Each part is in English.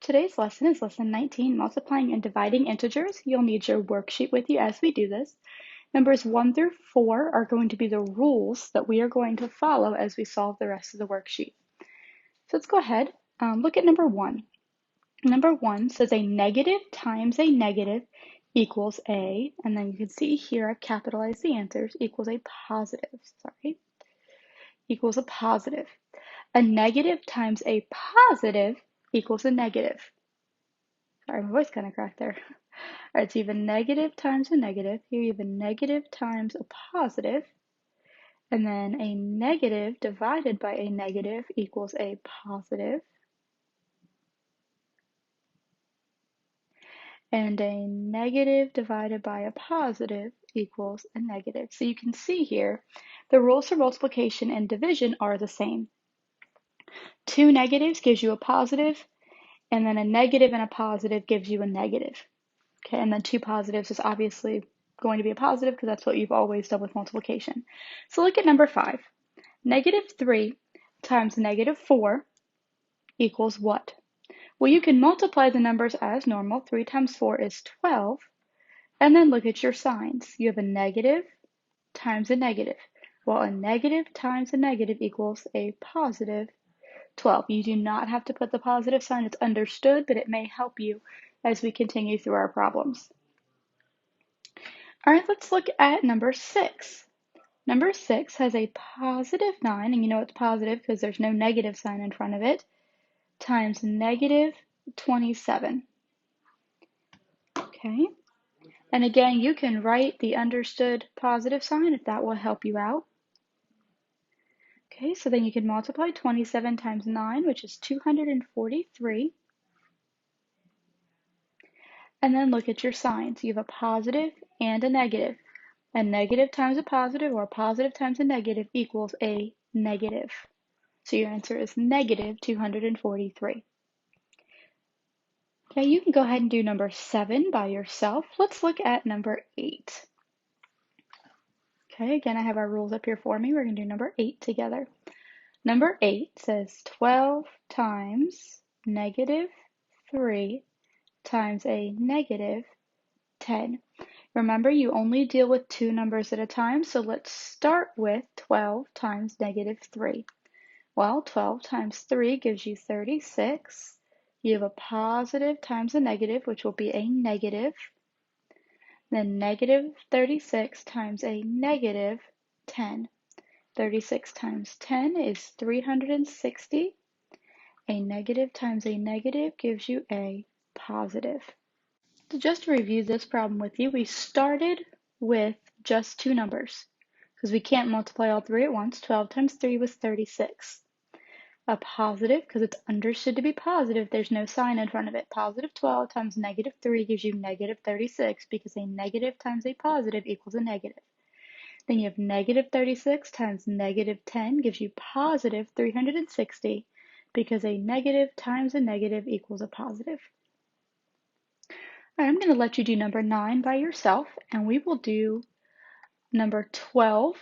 Today's lesson is lesson 19, multiplying and dividing integers. You'll need your worksheet with you as we do this. Numbers 1 through 4 are going to be the rules that we are going to follow as we solve the rest of the worksheet. So let's go ahead, look at number 1. Number 1 says a negative times a negative equals a, and then you can see here I've capitalized the answers, equals a positive, equals a positive. A negative times a positive equals a negative. Sorry, my voice kind of cracked there. All right, so you have a negative times a negative. Here you have a negative times a positive. And then a negative divided by a negative equals a positive. And a negative divided by a positive equals a negative. So you can see here, the rules for multiplication and division are the same. 2 negatives gives you a positive, and then a negative and a positive gives you a negative. Okay, and then 2 positives is obviously going to be a positive because that's what you've always done with multiplication. So look at number 5. Negative 3 times negative 4 equals what? Well, you can multiply the numbers as normal. 3 times 4 is 12. And then look at your signs. You have a negative times a negative. Well, a negative times a negative equals a positive 12. You do not have to put the positive sign. It's understood, but it may help you as we continue through our problems. All right, let's look at number 6. Number 6 has a positive 9, and you know it's positive because there's no negative sign in front of it, times negative 27. Okay, and again, you can write the understood positive sign if that will help you out. Okay, so then you can multiply 27 times 9, which is 243. And then look at your signs. You have a positive and a negative. A negative times a positive or a positive times a negative equals a negative. So your answer is negative 243. Okay, you can go ahead and do number 7 by yourself. Let's look at number 8. Okay, again, I have our rules up here for me. We're going to do number 8 together. Number 8 says 12 times negative 3 times a negative 10. Remember, you only deal with 2 numbers at a time, so let's start with 12 times negative 3. Well, 12 times 3 gives you 36. You have a positive times a negative, which will be a negative. Then negative 36 times a negative 10. 36 times 10 is 360. A negative times a negative gives you a positive. So just to review this problem with you, we started with just 2 numbers because we can't multiply all 3 at once. 12 times 3 was 36. A positive, because it's understood to be positive, there's no sign in front of it. Positive 12 times negative 3 gives you negative 36 because a negative times a positive equals a negative. Then you have negative 36 times negative 10 gives you positive 360 because a negative times a negative equals a positive. All right, I'm going to let you do number 9 by yourself, and we will do number 12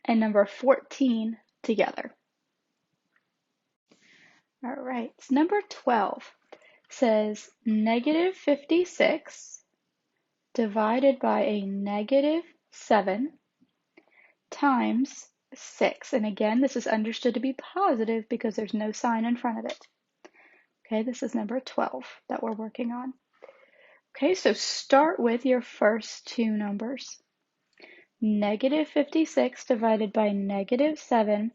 and number 14 together. All right, so number 12 says negative 56 divided by a negative 7 times 6. And again, this is understood to be positive because there's no sign in front of it. Okay, this is number 12 that we're working on. Okay, so start with your first 2 numbers. Negative 56 divided by negative 7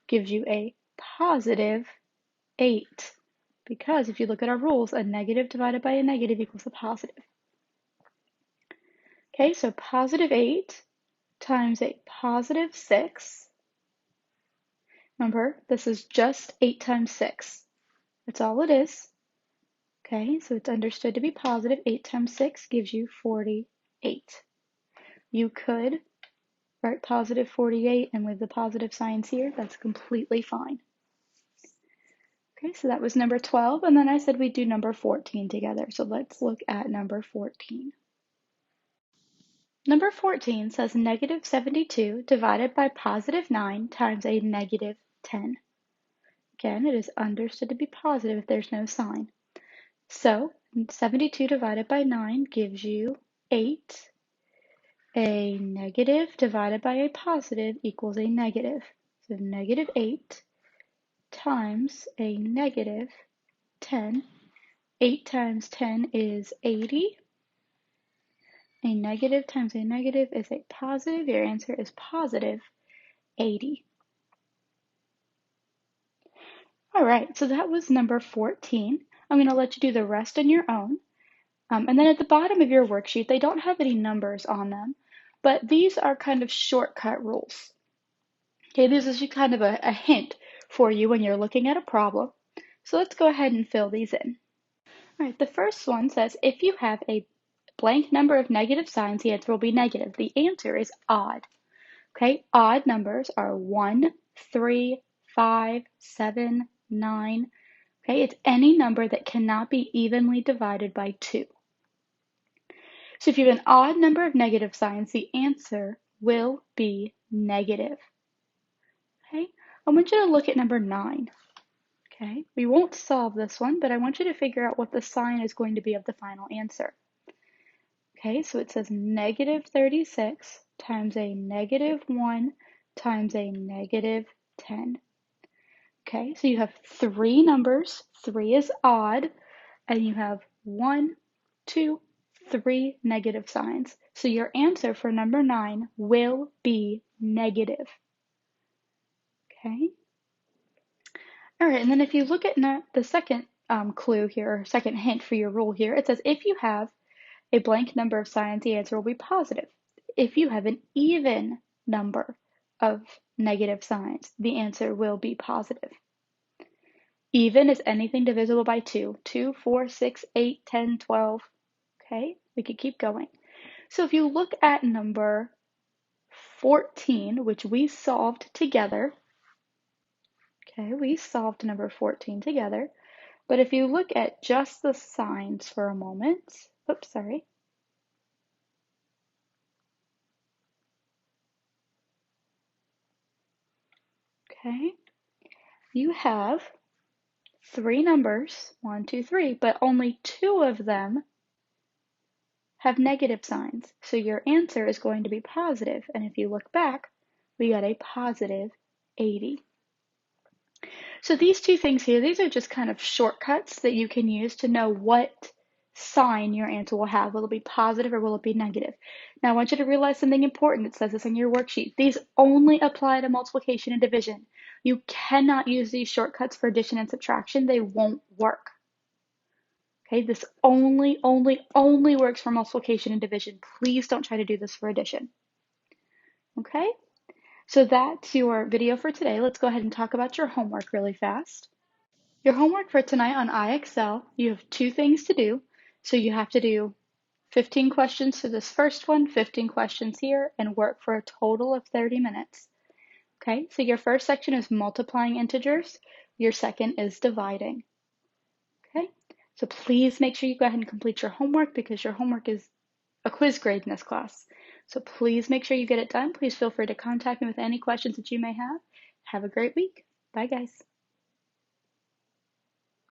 gives you a positive 8. Because if you look at our rules, a negative divided by a negative equals a positive. Okay, so positive 8 times a positive 6. Remember, this is just 8 times 6. That's all it is. Okay, so it's understood to be positive. 8 times 6 gives you 48. You could write positive 48 and leave the positive signs here. That's completely fine. Okay, so that was number 12, and then I said we'd do number 14 together. So let's look at number 14. Number 14 says negative 72 divided by positive 9 times a negative 10. Again, it is understood to be positive if there's no sign. So 72 divided by 9 gives you 8. A negative divided by a positive equals a negative. So negative 8 times a negative 10. 8 times 10 is 80. A negative times a negative is a positive. Your answer is positive 80. All right, so that was number 14. I'm going to let you do the rest on your own. And then at the bottom of your worksheet, they don't have any numbers on them, but these are kind of shortcut rules. Okay, this is just kind of a hint for you when you're looking at a problem. So let's go ahead and fill these in. All right, the first one says, if you have a blank number of negative signs, the answer will be negative. The answer is odd. Okay, odd numbers are 1, 3, 5, 7, 9. Okay, it's any number that cannot be evenly divided by 2. So if you have an odd number of negative signs, the answer will be negative. Okay, I want you to look at number 9. Okay, we won't solve this one, but I want you to figure out what the sign is going to be of the final answer. Okay, so it says negative 36 times a negative 1 times a negative 10. Okay, so you have 3 numbers. 3 is odd, and you have 1, 2, 3 negative signs. So your answer for number 9 will be negative. Okay. All right, and then if you look at the second clue here, or second hint for your rule here, it says if you have a blank number of signs, the answer will be positive. If you have an even number of negative signs, the answer will be positive. Even is anything divisible by 2. 2, 4, 6, 8, 10, 12. Okay, we could keep going. So if you look at number 14, which we solved together, okay, we solved number 14 together, but if you look at just the signs for a moment, oops, sorry. Okay, you have 3 numbers, 1, 2, 3, but only 2 of them have negative signs. So your answer is going to be positive. And if you look back, we got a positive 80. So these two things here, these are just kind of shortcuts that you can use to know what sign your answer will have. Will it be positive or will it be negative? Now I want you to realize something important. It says this in your worksheet. These only apply to multiplication and division. You cannot use these shortcuts for addition and subtraction. They won't work. Okay, this only works for multiplication and division. Please don't try to do this for addition. Okay, so that's your video for today. Let's go ahead and talk about your homework really fast. Your homework for tonight on IXL, you have 2 things to do. So you have to do 15 questions for this first one, 15 questions here, and work for a total of 30 minutes. Okay, so your first section is multiplying integers. Your second is dividing. Okay, so please make sure you go ahead and complete your homework because your homework is a quiz grade in this class. So please make sure you get it done. Please feel free to contact me with any questions that you may have. Have a great week. Bye, guys.